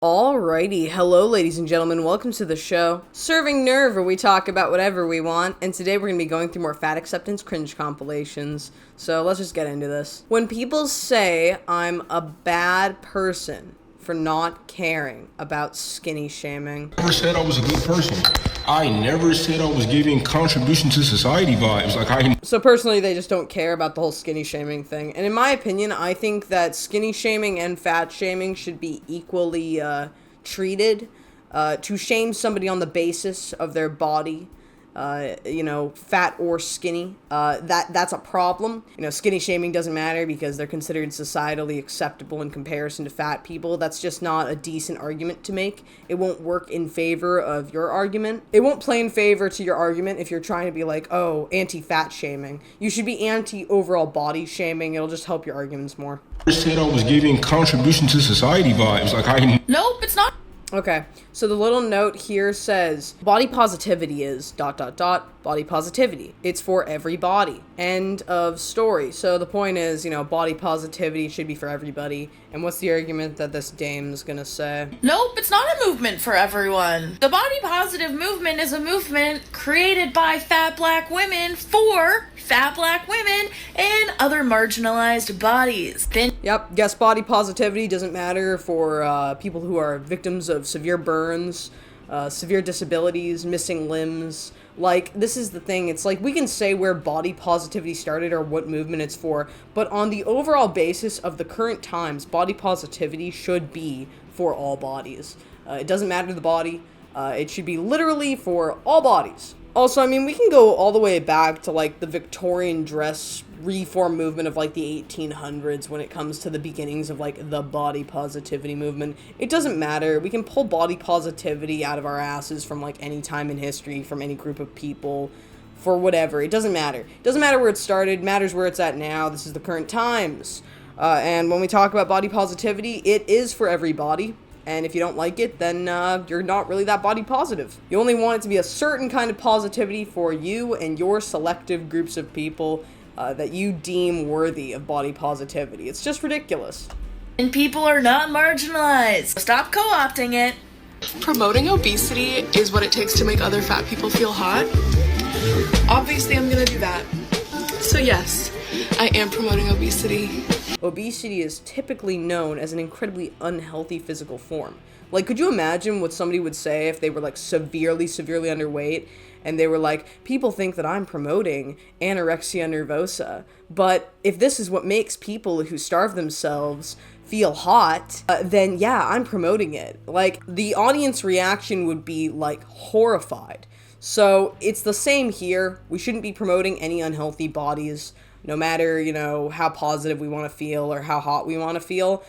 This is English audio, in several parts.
Alrighty, hello ladies and gentlemen, welcome to the show. Serving Nerve, where we talk about whatever we want, and today we're going to be going through more fat acceptance cringe compilations. So let's just get into this. When people say I'm a bad person for not caring about skinny shaming. I never said I was a good person. I never said I was giving contribution to society vibes. So personally, they just don't care about the whole skinny shaming thing. And in my opinion, I think that skinny shaming and fat shaming should be equally treated. To shame somebody on the basis of their body, fat or skinny, that's a problem. Skinny shaming doesn't matter because they're considered societally acceptable in comparison to fat people. That's just not a decent argument to make. It won't work in favor of your argument. It won't play in favor to your argument if you're trying to be like, oh, anti-fat shaming. You should be anti-overall body shaming. It'll just help your arguments more. I said I was giving contribution to society vibes. Nope, it's not. Okay, so the little note here says, body positivity is ... body positivity. It's for everybody. End of story. So the point is, body positivity should be for everybody. And what's the argument that this dame's gonna say? Nope, it's not a movement for everyone. The body positive movement is a movement created by fat black women for fat black women and other marginalized bodies. Yep, guess body positivity doesn't matter for people who are victims of severe burns, severe disabilities, missing limbs. Like, this is the thing, it's like we can say where body positivity started or what movement it's for, but on the overall basis of the current times, body positivity should be for all bodies. It doesn't matter the body, it should be literally for all bodies. Also, we can go all the way back to, the Victorian dress reform movement of, the 1800s when it comes to the beginnings of, the body positivity movement. It doesn't matter. We can pull body positivity out of our asses from, any time in history, from any group of people, for whatever. It doesn't matter. It doesn't matter where it started. It matters where it's at now. This is the current times. And when we talk about body positivity, it is for everybody. And if you don't like it, then you're not really that body positive. You only want it to be a certain kind of positivity for you and your selective groups of people that you deem worthy of body positivity. It's just ridiculous. And people are not marginalized. Stop co-opting it. Promoting obesity is what it takes to make other fat people feel hot. Obviously, I'm gonna do that. So yes, I am promoting obesity. Obesity is typically known as an incredibly unhealthy physical form. Could you imagine what somebody would say if they were, severely underweight, and they were like, people think that I'm promoting anorexia nervosa, but if this is what makes people who starve themselves feel hot, then yeah, I'm promoting it. The audience reaction would be, horrified. So, it's the same here. We shouldn't be promoting any unhealthy bodies. No matter, how positive we want to feel or how hot we want to feel.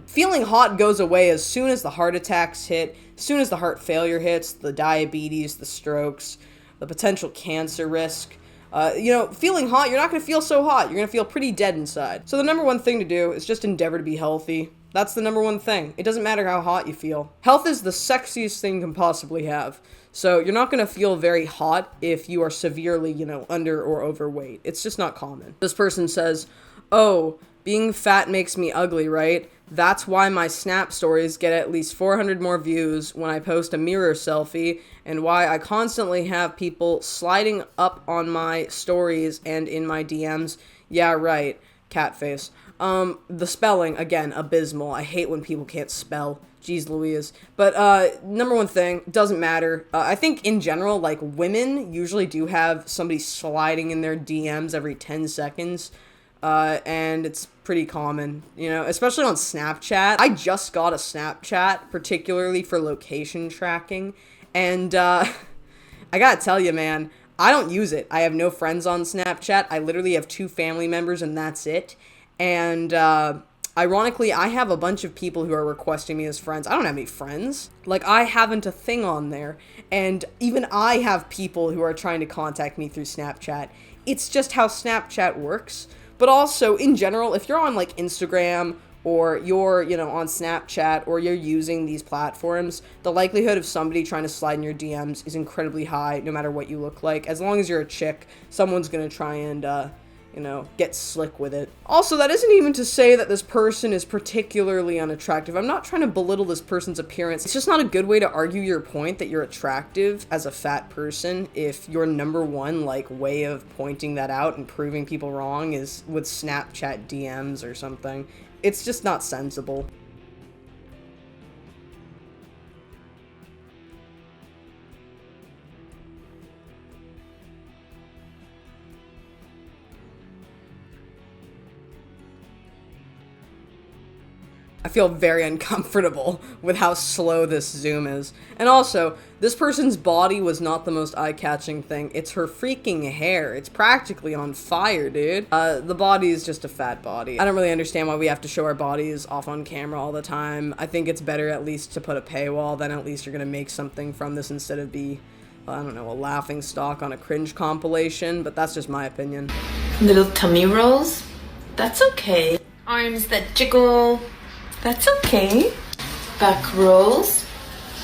Feeling hot goes away as soon as the heart attacks hit, as soon as the heart failure hits, the diabetes, the strokes, the potential cancer risk. Feeling hot, you're not going to feel so hot. You're going to feel pretty dead inside. So the number one thing to do is just endeavor to be healthy. That's the number one thing. It doesn't matter how hot you feel. Health is the sexiest thing you can possibly have. So you're not going to feel very hot if you are severely, under or overweight. It's just not common. This person says, oh, being fat makes me ugly, right? That's why my Snap stories get at least 400 more views when I post a mirror selfie, and why I constantly have people sliding up on my stories and in my DMs. Yeah, right. Cat face. The spelling, again, abysmal. I hate when people can't spell. Jeez Louise. But, number one thing, doesn't matter. I think in general, women usually do have somebody sliding in their DMs every 10 seconds. And it's pretty common, especially on Snapchat. I just got a Snapchat, particularly for location tracking. And, I gotta tell you, man, I don't use it. I have no friends on Snapchat. I literally have 2 family members and that's it. And, ironically, I have a bunch of people who are requesting me as friends. I don't have any friends. I haven't a thing on there. And even I have people who are trying to contact me through Snapchat. It's just how Snapchat works. But also, in general, if you're on, Instagram, or you're, on Snapchat, or you're using these platforms, the likelihood of somebody trying to slide in your DMs is incredibly high, no matter what you look like. As long as you're a chick, someone's gonna try and, get slick with it. Also, that isn't even to say that this person is particularly unattractive. I'm not trying to belittle this person's appearance. It's just not a good way to argue your point that you're attractive as a fat person if your number one, way of pointing that out and proving people wrong is with Snapchat DMs or something. It's just not sensible. I feel very uncomfortable with how slow this zoom is. And also, this person's body was not the most eye-catching thing. It's her freaking hair. It's practically on fire, dude. The body is just a fat body. I don't really understand why we have to show our bodies off on camera all the time. I think it's better at least to put a paywall, then at least you're gonna make something from this instead of be, I don't know, a laughing stock on a cringe compilation, but that's just my opinion. Little tummy rolls? That's okay. Arms that jiggle? That's okay. Back rolls?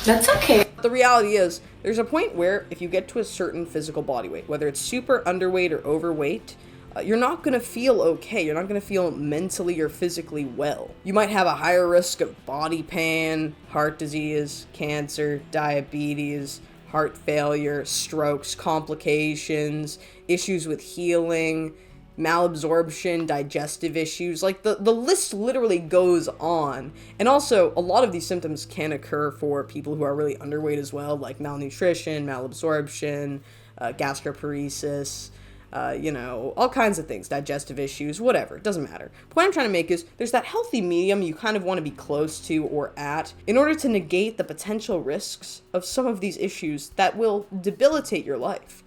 That's okay. The reality is, there's a point where if you get to a certain physical body weight, whether it's super underweight or overweight, you're not going to feel okay. You're not going to feel mentally or physically well. You might have a higher risk of body pain, heart disease, cancer, diabetes, heart failure, strokes, complications, issues with healing, malabsorption, digestive issues, the list literally goes on. And also, a lot of these symptoms can occur for people who are really underweight as well, like malnutrition, malabsorption, gastroparesis, all kinds of things, digestive issues, whatever, it doesn't matter. The point I'm trying to make is there's that healthy medium you kind of want to be close to or at in order to negate the potential risks of some of these issues that will debilitate your life.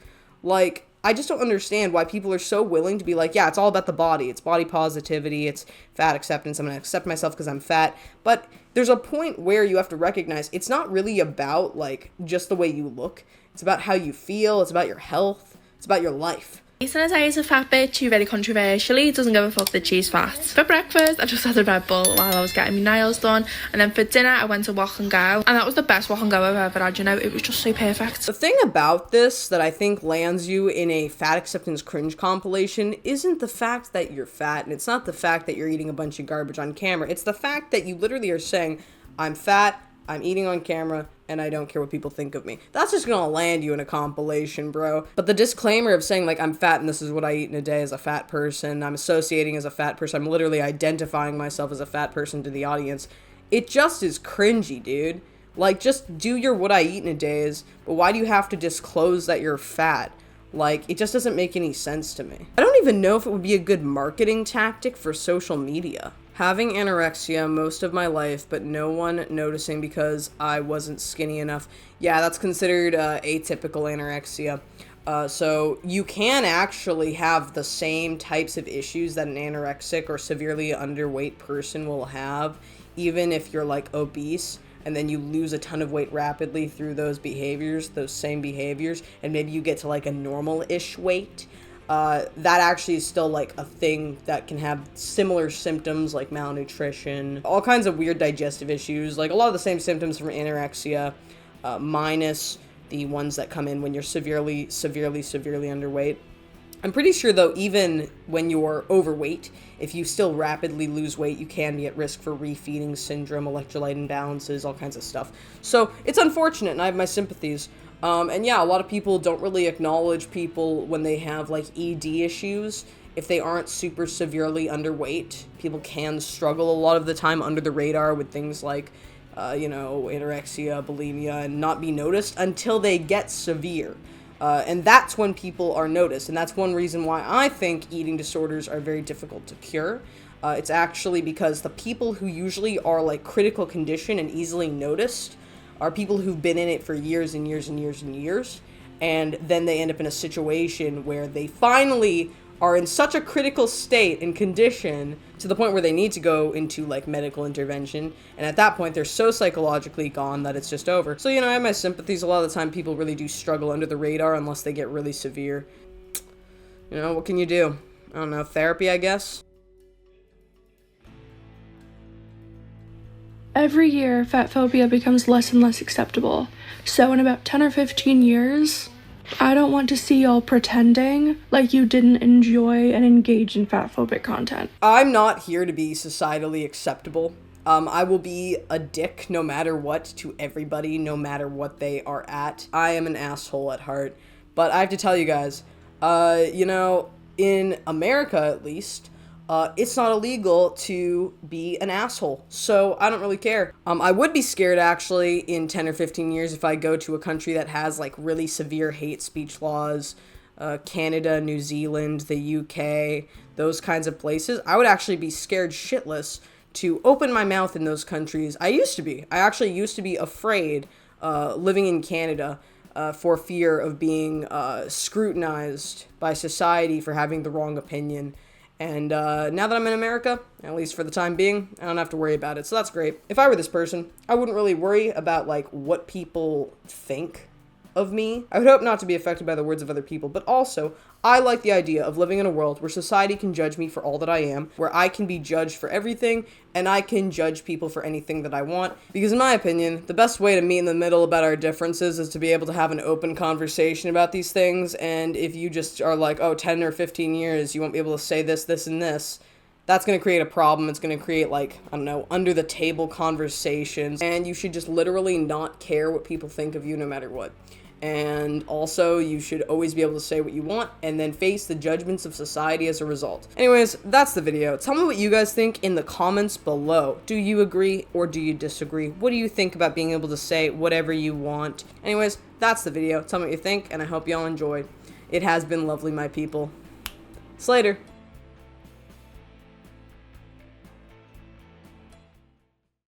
I just don't understand why people are so willing to be like, yeah, it's all about the body. It's body positivity. It's fat acceptance. I'm going to accept myself because I'm fat. But there's a point where you have to recognize it's not really about, just the way you look. It's about how you feel. It's about your health. It's about your life. Jason is a fat bitch who very controversially doesn't give a fuck that she's fat. For breakfast, I just had a Red Bull while I was getting my nails done, and then for dinner I went to Walk and Go, and that was the best Walk and Go I've ever had, it was just so perfect. The thing about this that I think lands you in a fat acceptance cringe compilation isn't the fact that you're fat, and it's not the fact that you're eating a bunch of garbage on camera. It's the fact that you literally are saying, I'm fat, I'm eating on camera, and I don't care what people think of me. That's just gonna land you in a compilation, bro. But the disclaimer of saying, I'm fat and this is what I eat in a day as a fat person, I'm associating as a fat person, I'm literally identifying myself as a fat person to the audience, it just is cringy, dude. Just do your what I eat in a day is, but why do you have to disclose that you're fat? It just doesn't make any sense to me. I don't even know if it would be a good marketing tactic for social media. Having anorexia most of my life, but no one noticing because I wasn't skinny enough. Yeah, that's considered atypical anorexia. So you can actually have the same types of issues that an anorexic or severely underweight person will have, even if you're obese, and then you lose a ton of weight rapidly through those same behaviors, and maybe you get to a normal-ish weight. That actually is still a thing that can have similar symptoms like malnutrition, all kinds of weird digestive issues, a lot of the same symptoms from anorexia, minus the ones that come in when you're severely underweight. I'm pretty sure though, even when you're overweight, if you still rapidly lose weight, you can be at risk for refeeding syndrome, electrolyte imbalances, all kinds of stuff. So it's unfortunate, and I have my sympathies. And yeah, a lot of people don't really acknowledge people when they have ED issues. If they aren't super severely underweight, people can struggle a lot of the time under the radar with things like, anorexia, bulimia, and not be noticed until they get severe. And that's when people are noticed. And that's one reason why I think eating disorders are very difficult to cure. It's actually because the people who usually are critical condition and easily noticed are people who've been in it for years and years and years and years, and then they end up in a situation where they finally are in such a critical state and condition to the point where they need to go into medical intervention, and at that point they're so psychologically gone that it's just over. So I have my sympathies. A lot of the time people really do struggle under the radar unless they get really severe. What can you do? I don't know, therapy, I guess? Every year, fat phobia becomes less and less acceptable. So in about 10 or 15 years, I don't want to see y'all pretending like you didn't enjoy and engage in fatphobic content. I'm not here to be societally acceptable. I will be a dick no matter what to everybody, no matter what they are at. I am an asshole at heart. But I have to tell you guys, you know, in America at least, it's not illegal to be an asshole. So I don't really care. I would be scared actually in 10 or 15 years if I go to a country that has like really severe hate speech laws, Canada, New Zealand, the UK, those kinds of places. I would actually be scared shitless to open my mouth in those countries. I actually used to be afraid living in Canada for fear of being scrutinized by society for having the wrong opinion. And now that I'm in America, at least for the time being, I don't have to worry about it. So that's great. If I were this person, I wouldn't really worry about like what people think of me. I would hope not to be affected by the words of other people, but also I like the idea of living in a world where society can judge me for all that I am, where I can be judged for everything, and I can judge people for anything that I want. Because in my opinion, the best way to meet in the middle about our differences is to be able to have an open conversation about these things, and if you just are like, oh, 10 or 15 years, you won't be able to say this, this, and this, that's going to create a problem. It's going to create, like, I don't know, under the table conversations, and you should just literally not care what people think of you no matter what. And also, you should always be able to say what you want and then face the judgments of society as a result. Anyways, that's the video. Tell me what you guys think in the comments below. Do you agree or do you disagree? What do you think about being able to say whatever you want? Anyways, that's the video. Tell me what you think, and I hope y'all enjoyed. It has been lovely, my people. Slater.